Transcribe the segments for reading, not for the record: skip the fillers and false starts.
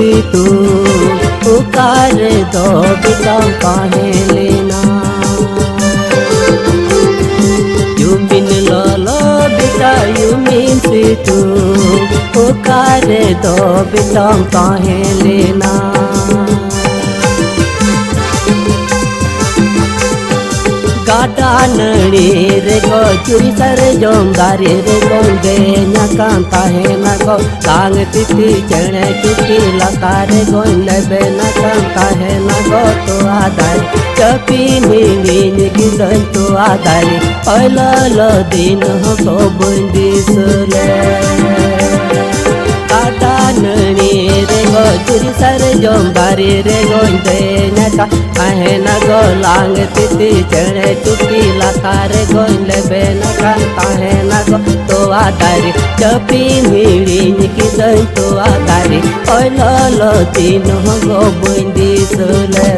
situ ukare do bitang kahe lena you mean lolo bita you mean situ ukare do bitang kahe lena Gada nani re go churi sar jomdari re gonde nyakanta he na go tang titi chene chuki lata re gonde be nakanta he na go to adai chapi ni ki dan to adai oila lo din ho go bundi sule Gada nani re go churi sar jomdari re gonde nyakanta he na go lang titi chene chuki lata re goile be nakanta he na go to adari chapi ni ki dan to adari oila lo din ho go bundi sule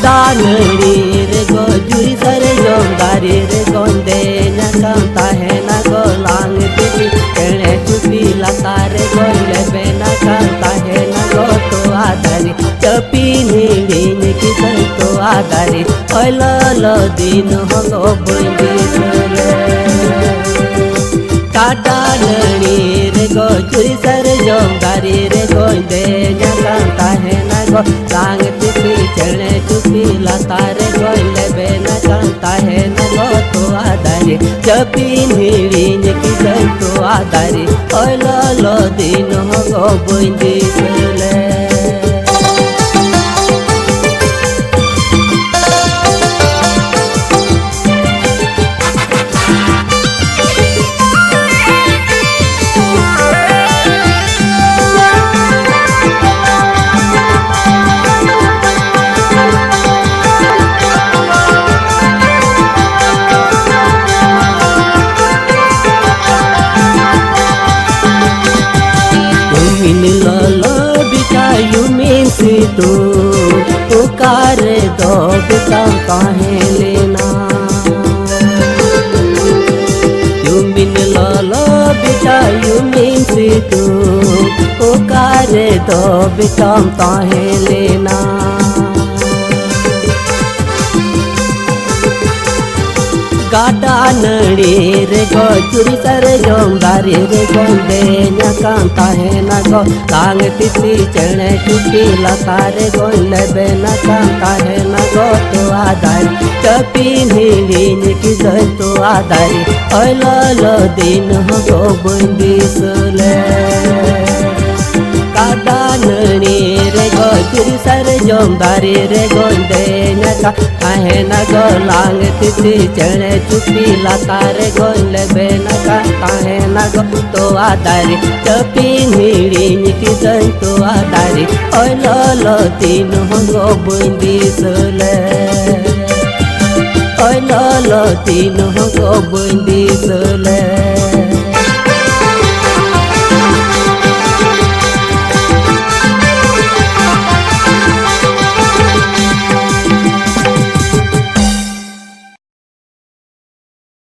Nani re go juri sare jomdari re gonde nyakanta he na go lang titi chene chupi lata re goile be nakanta he na go to adari chapi ni ki dan to adari oila lo din ho go bundi sule Gada nani re go churi sare jomdari re gonde nyakanta he na go lang titi chene chupi lata re goile be nakanta he na go to adari chapi ni ki dan to adari oila lo din ho go bundi sule Lolo bita you mean situ ukare do bitang kahe lena you mean lolo bita you mean situ ukare do bitang kahe lena Gada nani re go churi sare jomdari re gonde nyakanta he na go tang titi chene chuki lata re goile be nakanta he na go to adari chapi ni ki dan to adari oila lo din ho go bundi sule Gada nani re go churi sare jomdari re gonde nyakanta he na go lang titi chene chupi lata re goile be nakanta he na go to adari chapi ni ki dan to adari oila lo din ho go bundi sule oila lo din ho go bundi sule